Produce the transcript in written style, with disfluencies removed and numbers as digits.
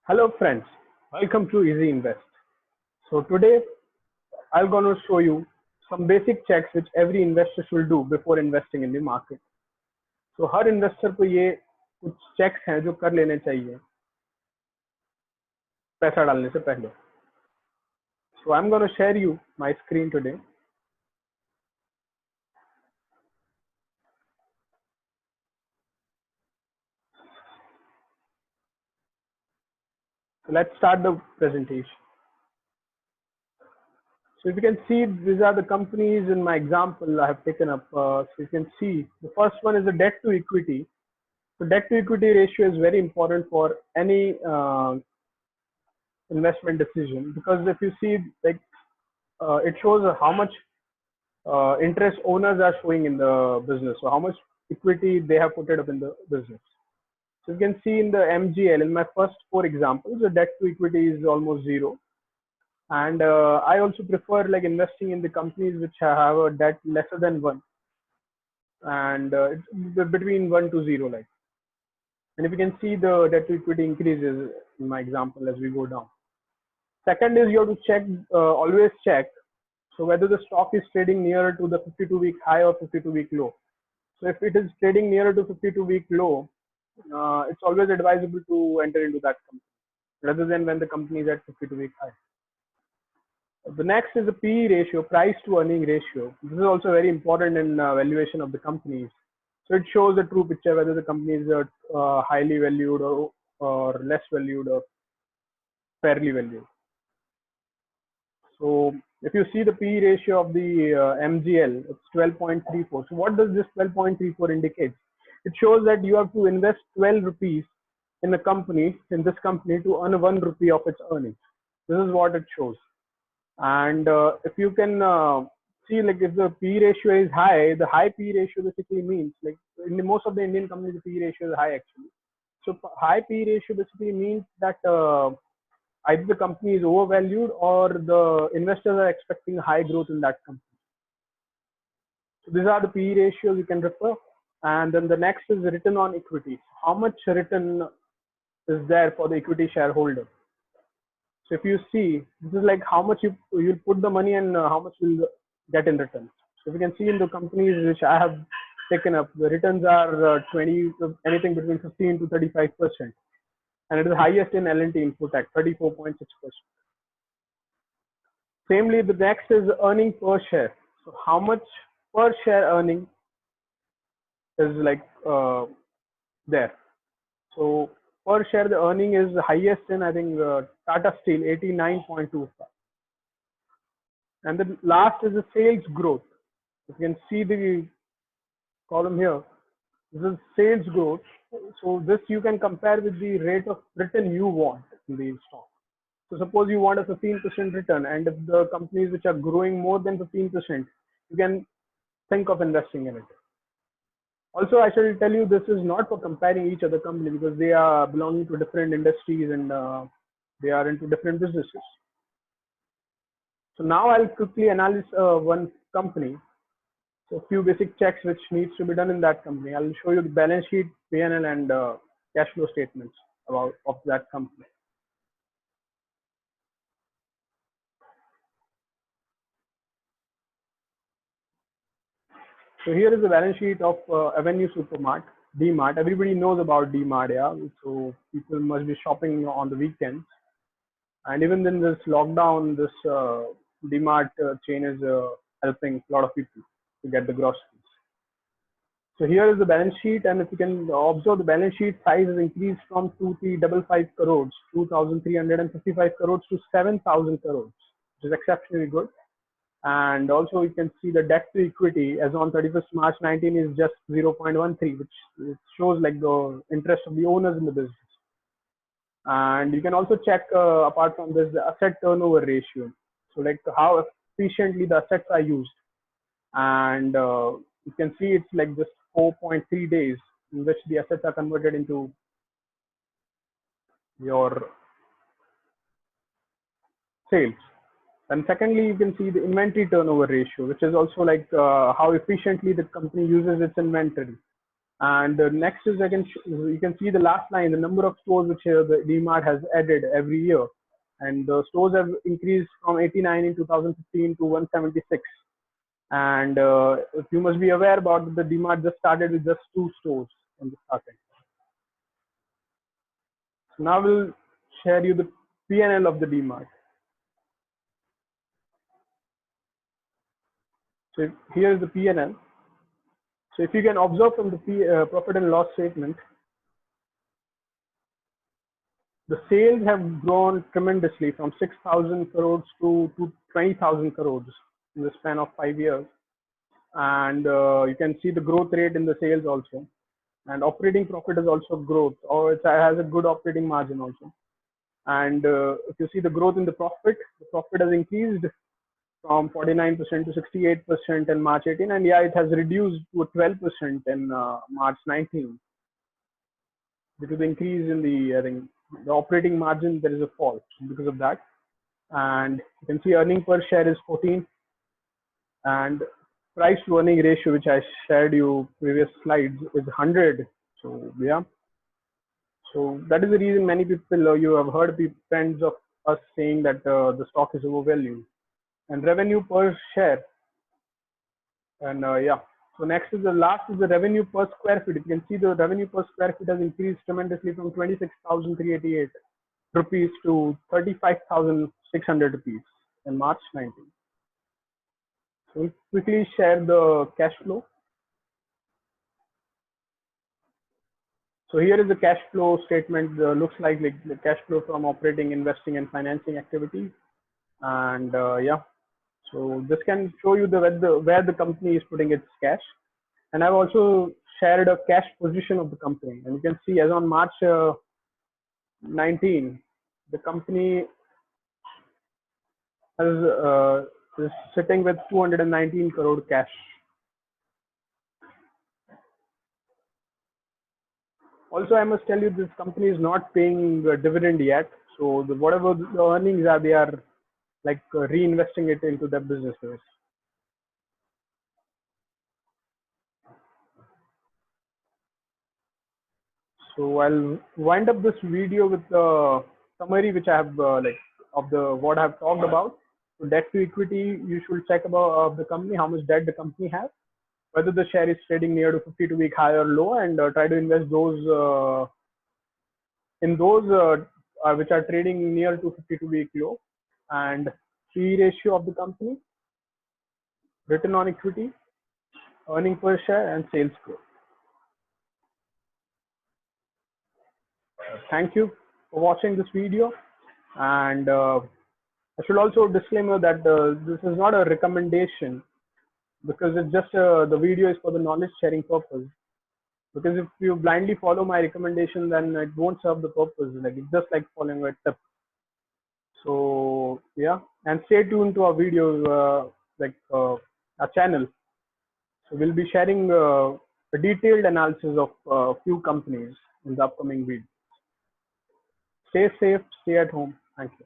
Hello friends, welcome to Easy Invest. So today I'm going to show you some basic checks which every investor should do before investing in the market. So her investor को ये कुछ checks हैं जो कर लेने चाहिए पैसा डालने से पहले. So I'm going to share you my screen today. So let's start the presentation. So if you can see, these are the companies in my example I have taken up. So you can see the first one is the debt to equity. So debt to equity ratio is very important for any investment decision, because if you see, like, it shows how much interest owners are showing in the business, so how much equity they have put it up in the business. So you can see in the MGL, in my first four examples, the debt to equity is almost zero. And I also prefer like investing in the companies which have a debt lesser than one, and it's between 1 to 0, like. And if you can see, the debt to equity increases in my example as we go down. Second is you have to check, always check, so whether the stock is trading nearer to the 52-week high or 52-week low. So if it is trading nearer to 52-week low, it's always advisable to enter into that company rather than when the company is at 52-week high. The next is the PE ratio, price to earning ratio. This is also very important in valuation of the companies. So it shows the true picture whether the companies are highly valued or less valued or fairly valued. So if you see the PE ratio of the MGL, it's 12.34. So what does this 12.34 indicate? It shows that you have to invest 12 rupees in a company, in this company, to earn 1 rupee of its earnings. This is what it shows. And if you can see, like, if the PE ratio is high, the high PE ratio basically means, like, in most of the Indian companies, the PE ratio is high actually. So high PE ratio basically means that either the company is overvalued or the investors are expecting high growth in that company. So these are the PE ratios you can refer. And then the next is the return on equity. How much return is there for the equity shareholder? So if you see, this is like how much you put the money and how much you'll get in return. So if you can see in the companies which I have taken up, the returns are anything between 15 to 35%. And it is highest in L&T Infotech, 34.6%. Samely, the next is earning per share. So how much per share earning is like there. So per share, the earning is highest in, I think, Tata Steel, 89.25. And the last is the sales growth. You can see the column here. This is sales growth. So this you can compare with the rate of return you want in the stock. So suppose you want a 15% return, and if the companies which are growing more than 15%, you can think of investing in it. Also, I shall tell you, this is not for comparing each other company, because they are belonging to different industries and they are into different businesses. So now I'll quickly analyze one company. So a few basic checks which needs to be done in that company. I'll show you the balance sheet, P&L, and cash flow statements of that company. So here is the balance sheet of Avenue Supermart, D-Mart. Everybody knows about D-Mart, yeah. So people must be shopping on the weekends. And even in this lockdown, this D-Mart chain is helping a lot of people to get the groceries. So here is the balance sheet, and if you can observe, the balance sheet size has increased from 2,355 crores, 2,355 crores to 7,000 crores, which is exceptionally good. And also you can see the debt to equity as on 31st March 19 is just 0.13, which shows like the interest of the owners in the business. And you can also check, apart from this, the asset turnover ratio. So like how efficiently the assets are used. And you can see it's like just 4.3 days in which the assets are converted into your sales. And secondly, you can see the inventory turnover ratio, which is also like how efficiently the company uses its inventory. And next is you can see the last line, the number of stores which the DMart has added every year, and the stores have increased from 89 in 2015 to 176. And if you must be aware about the DMart just started with just 2 stores in the starting. So now we'll share you the P&L of the DMart. So here is the P&L. So if you can observe from the profit and loss statement, the sales have grown tremendously from 6,000 crores to 20,000 crores in the span of 5 years. And you can see the growth rate in the sales also. And operating profit is also growth, or it has a good operating margin also. And if you see the growth in the profit has increased from 49% to 68% in March 18, and yeah, it has reduced to 12% in March 19. Due to the increase in the operating margin, there is a fall because of that. And you can see earning per share is 14, and price to earning ratio, which I shared you previous slides, is 100. So yeah. So that is the reason many people, you have heard friends of us saying that the stock is overvalued. And revenue per share. And yeah. So next is the revenue per square feet. You can see the revenue per square feet has increased tremendously from 26,388 rupees to 35,600 rupees in March 19. So we'll quickly share the cash flow. So here is the cash flow statement. Looks like the cash flow from operating, investing, and financing activities. And yeah, so this can show you where the company is putting its cash. And I've also shared a cash position of the company. And you can see as on March 19, the company is sitting with 219 crore cash. Also, I must tell you, this company is not paying dividend yet. So whatever the earnings are, they are like reinvesting it into their businesses. So I'll wind up this video with the summary which I have what I've talked about. So debt to equity, you should check about the company, how much debt the company has, whether the share is trading near to 52-week high or low, and try to invest those in those which are trading near to 52-week low. And PE ratio of the company, return on equity, earning per share, and sales growth. Thank you for watching this video. And I should also disclaimer that this is not a recommendation, because it's just the video is for the knowledge sharing purpose. Because if you blindly follow my recommendation, then it won't serve the purpose. Like, it's just like following a tip. So yeah, and stay tuned to our videos, our channel. So we'll be sharing a detailed analysis of a few companies in the upcoming video. Stay safe, stay at home. Thank you.